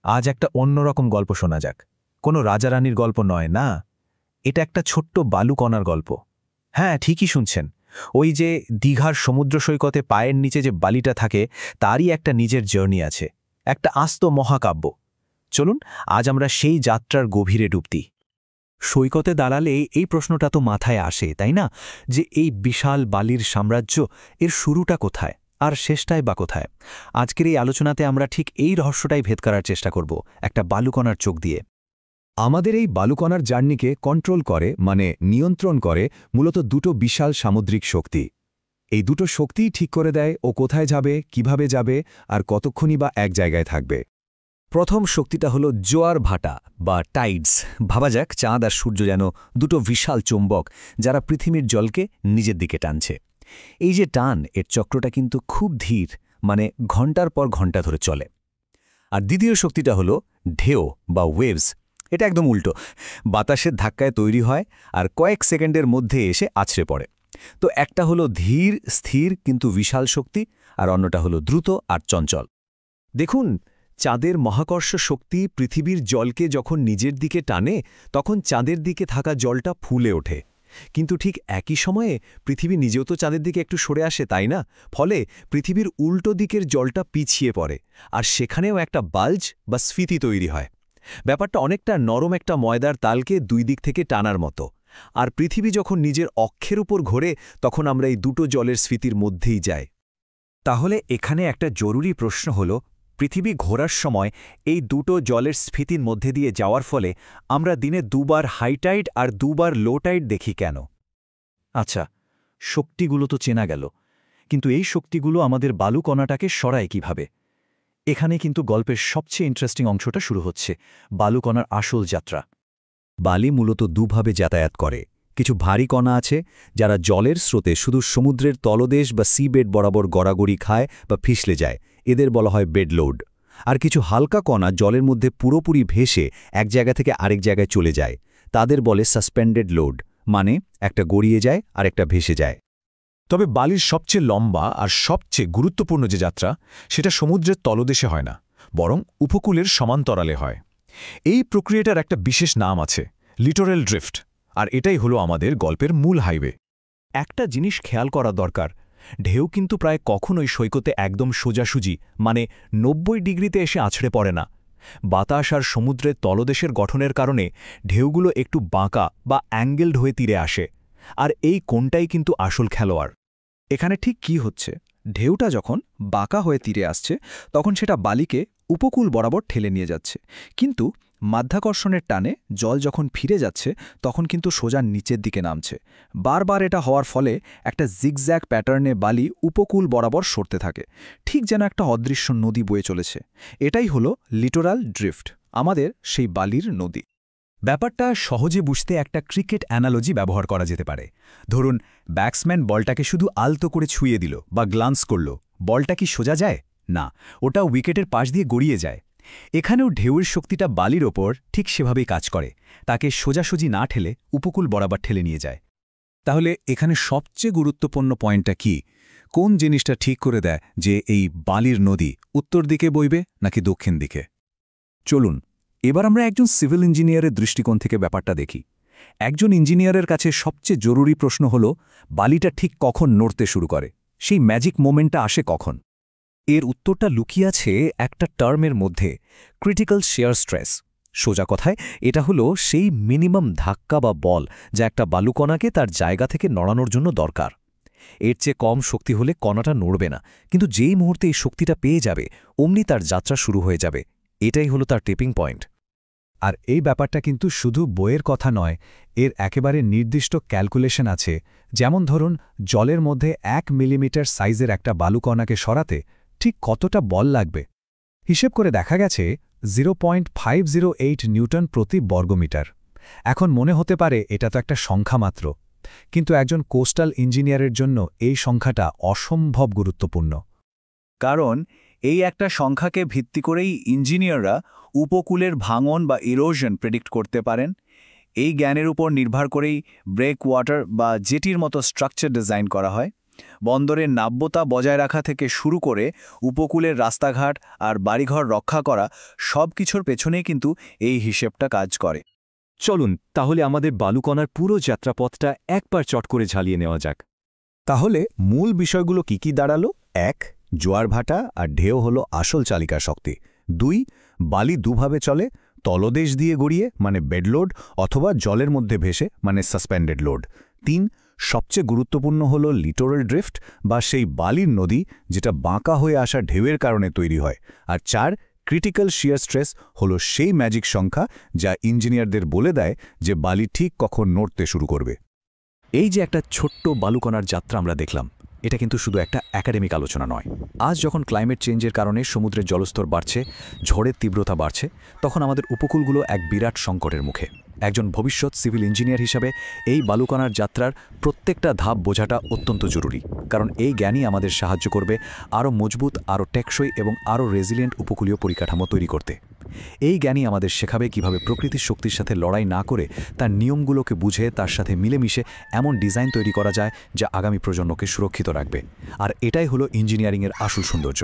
আজ একটা অন্যরকম গল্প শোনা যাক। কোনো রাজারানীর গল্প নয়, না, এটা একটা ছোট্ট বালুকণার গল্প। হ্যাঁ, ঠিকই শুনছেন। ওই যে দীঘার সমুদ্র সৈকতে পায়ের নিচে যে বালিটা থাকে, তারই একটা নিজের জার্নি আছে, একটা আস্ত মহাকাব্য। চলুন আজ আমরা সেই যাত্রার গভীরে ডুব দিই। সৈকতে দাঁড়ালে এই প্রশ্নটা তো মাথায় আসে, তাই না? যে এই বিশাল বালির সাম্রাজ্য, এর শুরুটা কোথায় আর শেষটাই বা কোথায়? আজকের এই আলোচনাতে আমরা ঠিক এই রহস্যটাই ভেদ করার চেষ্টা করব, একটা বালুকণার চোখ দিয়ে। আমাদের এই বালুকণার জার্নিকে কন্ট্রোল করে, মানে নিয়ন্ত্রণ করে, মূলত দুটো বিশাল সামুদ্রিক শক্তি। এই দুটো শক্তিই ঠিক করে দেয় ও কোথায় যাবে, কিভাবে যাবে, আর কতক্ষণই বা এক জায়গায় থাকবে। প্রথম শক্তিটা হলো জোয়ার ভাটা বা টাইডস। ভাবা যাক চাঁদ আর সূর্য যেন দুটো বিশাল চৌম্বক, যারা পৃথিবীর জলকে নিজের দিকে টানছে। এই যে টান, এর চক্রটা কিন্তু খুব ধীর, মানে ঘন্টার পর ঘন্টা ধরে চলে। আর দ্বিতীয় শক্তিটা হলো ঢেউ বা ওয়েভস। এটা একদম উল্টো, বাতাসের ধাক্কায় তৈরি হয় আর কয়েক সেকেন্ডের মধ্যে এসে আছড়ে পড়ে। তো একটা হলো ধীর স্থির কিন্তু বিশাল শক্তি, আর অন্যটা হলো দ্রুত আর চঞ্চল। দেখুন, চাঁদের মহাকর্ষ শক্তি পৃথিবীর জলকে যখন নিজের দিকে টানে, তখন চাঁদের দিকে থাকা জলটা ফুলে ওঠে। কিন্তু ঠিক একই সময়ে পৃথিবী নিজেও তো চাঁদের দিকে একটু সরে আসে, তাই না? ফলে পৃথিবীর উল্টো দিকের জলটা পিছিয়ে পড়ে, আর সেখানেও একটা বাল্জ বা স্ফীতি তৈরি হয়। ব্যাপারটা অনেকটা নরম একটা ময়দার তালকে দুই দিক থেকে টানার মতো। আর পৃথিবী যখন নিজের অক্ষের উপর ঘোরে, তখন আমরা এই দুটো জলের স্ফীতির মধ্যেই যাই। তাহলে এখানে একটা জরুরি প্রশ্ন হল, পৃথিবী ঘোরার সময় এই দুটো জলের স্ফীতির মধ্যে দিয়ে যাওয়ার ফলে আমরা দিনে দুবার হাইটাইড আর দুবার লো টাইড দেখি কেন? আচ্ছা, শক্তিগুলো তো চেনা গেল, কিন্তু এই শক্তিগুলো আমাদের বালুকণাটাকে সরায় কিভাবে? এখানে কিন্তু গল্পের সবচেয়ে ইন্টারেস্টিং অংশটা শুরু হচ্ছে, বালুকণার আসল যাত্রা। বালি মূলত দুভাবে যাতায়াত করে। কিছু ভারী কণা আছে, যারা জলের স্রোতে শুধু সমুদ্রের তলদেশ বা সিবেড বরাবর গড়াগড়ি খায় বা ফিসলে যায়, এদের বলা হয় বেড লোড। আর কিছু হালকা কণা জলের মধ্যে পুরোপুরি ভেসে এক জায়গা থেকে আরেক জায়গায় চলে যায়, তাদের বলে সাসপেন্ডেড লোড, মানে একটা গড়িয়ে যায় আর একটা ভেসে যায়। তবে বালির সবচেয়ে লম্বা আর সবচেয়ে গুরুত্বপূর্ণ যে যাত্রা, সেটা সমুদ্রের তলদেশে হয় না, বরং উপকূলের সমান্তরালে হয়। এই প্রক্রিয়াটার একটা বিশেষ নাম আছে, লিটোরাল ড্রিফট, আর এটাই হলো আমাদের গল্পের মূল হাইওয়ে। একটা জিনিস খেয়াল করা দরকার, ঢেউ কিন্তু প্রায় কখনোই সৈকতে একদম সোজাসুজি, মানে 90 ডিগ্রিতে এসে আছড়ে পড়ে না। বাতাস আর সমুদ্রের তলদেশের গঠনের কারণে ঢেউগুলো একটু বাঁকা বা অ্যাঙ্গেলড হয়ে তীরে আসে, আর এই কোণটাই কিন্তু আসল খেলোয়াড়। এখানে ঠিক কি হচ্ছে, ঢেউটা যখন বাঁকা হয়ে তীরে আসছে, তখন সেটা বালিকে উপকূল বরাবর ঠেলে নিয়ে যাচ্ছে, কিন্তু মাধ্যাকর্ষণের টানে জল যখন ফিরে যাচ্ছে, তখন কিন্তু সোজা নিচের দিকে নামছে। বারবার এটা হওয়ার ফলে একটা জিগজ্যাগ প্যাটার্নে বালি উপকূল বরাবর সরতে থাকে, ঠিক যেন একটা অদৃশ্য নদী বয়ে চলেছে। এটাই হলো লিটোরাল ড্রিফট, আমাদের সেই বালির নদী। ব্যাপারটা সহজে বুঝতে একটা ক্রিকেট অ্যানালজি ব্যবহার করা যেতে পারে। ধরুন, ব্যাটসম্যান বলটাকে শুধু আলতো করে ছুঁয়ে দিল বা গ্লান্স করল, বলটা কি সোজা যায়? না, ওটা উইকেটের পাশ দিয়ে গড়িয়ে যায়। এখানেও ঢেউয়ের শক্তিটা বালির ওপর ঠিক সেভাবেই কাজ করে, তাকে সোজাসুজি না ঠেলে উপকূল বরাবর ঠেলে নিয়ে যায়। তাহলে এখানে সবচেয়ে গুরুত্বপূর্ণ পয়েন্টটা কি? কোন জিনিসটা ঠিক করে দেয় যে এই বালির নদী উত্তর দিকে বইবে নাকি দক্ষিণ দিকে? চলুন এবার আমরা একজন সিভিল ইঞ্জিনিয়ারের দৃষ্টিকোণ থেকে ব্যাপারটা দেখি। একজন ইঞ্জিনিয়ারের কাছে সবচেয়ে জরুরি প্রশ্ন হল, বালিটা ঠিক কখন নড়তে শুরু করে? সেই ম্যাজিক মোমেন্টটা আসে কখন? এর উত্তরটা লুকিয়ে আছে একটা টার্মের মধ্যে, ক্রিটিক্যাল শিয়ার স্ট্রেস। সোজা কথায় এটা হলো সেই মিনিমাম ধাক্কা বা বল, যা একটা বালুকণাকে তার জায়গা থেকে নড়ানোর জন্য দরকার। এর চেয়ে কম শক্তি হলে কণাটা নড়বে না, কিন্তু যেই মুহূর্তে এই শক্তিটা পেয়ে যাবে, অমনি তার যাত্রা শুরু হয়ে যাবে। এটাই হলো তার টিপিং পয়েন্ট। আর এই ব্যাপারটা কিন্তু শুধু বইয়ের কথা নয়, এর একেবারে নির্দিষ্ট ক্যালকুলেশন আছে। যেমন ধরুন, জলের মধ্যে 1 মিলিমিটার সাইজের একটা বালুকণাকে সরাতে ঠিক কতটা বল লাগবে। হিসেব করে দেখা গেছে 0.508 নিউটন প্রতি বর্গমিটার। এখন মনে হতে পারে এটা তো একটা সংখ্যা মাত্র, কিন্তু একজন কোস্টাল ইঞ্জিনিয়ারের জন্য এই সংখ্যাটা অসম্ভব গুরুত্বপূর্ণ। কারণ এই একটা সংখ্যাকে ভিত্তি করেই ইঞ্জিনিয়াররা উপকূলের ভাঙন বা ইরোশন প্রেডিক্ট করতে পারেন। এই জ্ঞানের উপর নির্ভর করেই ব্রেক ওয়াটার বা জেটির মতো স্ট্রাকচার ডিজাইন করা হয়। বন্দরের নাব্যতা বজায় রাখা থেকে শুরু করে উপকূলের রাস্তাঘাট আর বাড়িঘর রক্ষা করা সব কিছুর পেছনেই কিন্তু এই হিসেবটা কাজ করে। চলুন তাহলে আমাদের বালুকণার পুরো যাত্রাপথটা একবার চট করে ঝালিয়ে নেওয়া যাক। তাহলে মূল বিষয়গুলো কি দাঁড়ালো? ১. জোয়ার ভাটা আর ঢেউ হলো আসল চালিকা শক্তি। ২. বালি দুভাবে চলে, তলদেশ দিয়ে গড়িয়ে মানে বেডলোড অথবা জলের মধ্যে ভেসে মানে সাসপেন্ডেড লোড। ৩. সবচেয়ে গুরুত্বপূর্ণ হল লিটোরাল ড্রিফট বা সেই বালির নদী যেটা বাঁকা হয়ে আসা ঢেউয়ের কারণে তৈরি হয়। আর ৪. ক্রিটিক্যাল শিয়ার স্ট্রেস হলো সেই ম্যাজিক সংখ্যা যা ইঞ্জিনিয়ারদের বলে দেয় যে বালি ঠিক কখন নড়তে শুরু করবে। এই যে একটা ছোট্ট বালুকণার যাত্রা আমরা দেখলাম, এটা কিন্তু শুধু একটা একাডেমিক আলোচনা নয়। আজ যখন ক্লাইমেট চেঞ্জের কারণে সমুদ্রের জলস্তর বাড়ছে, ঝড়ের তীব্রতা বাড়ছে, তখন আমাদের উপকূলগুলো এক বিরাট সংকটের মুখে। একজন ভবিষ্যৎ সিভিল ইঞ্জিনিয়ার হিসাবে এই বালুকণার যাত্রার প্রত্যেকটা ধাপ বোঝাটা অত্যন্ত জরুরি, কারণ এই জ্ঞানই আমাদের সাহায্য করবে আরও মজবুত, আরও টেকসই এবং আরও রেজিলিয়েন্ট উপকূলীয় পরিকাঠামো তৈরি করতে। এই জ্ঞানই আমাদের শেখাবে কিভাবে প্রকৃতির শক্তির সাথে লড়াই না করে তার নিয়মগুলোকে বুঝে তার সাথে মিলেমিশে এমন ডিজাইন তৈরি করা যায় যা আগামী প্রজন্মকে সুরক্ষিত রাখবে। আর এটাই হলো ইঞ্জিনিয়ারিংয়ের আসল সৌন্দর্য।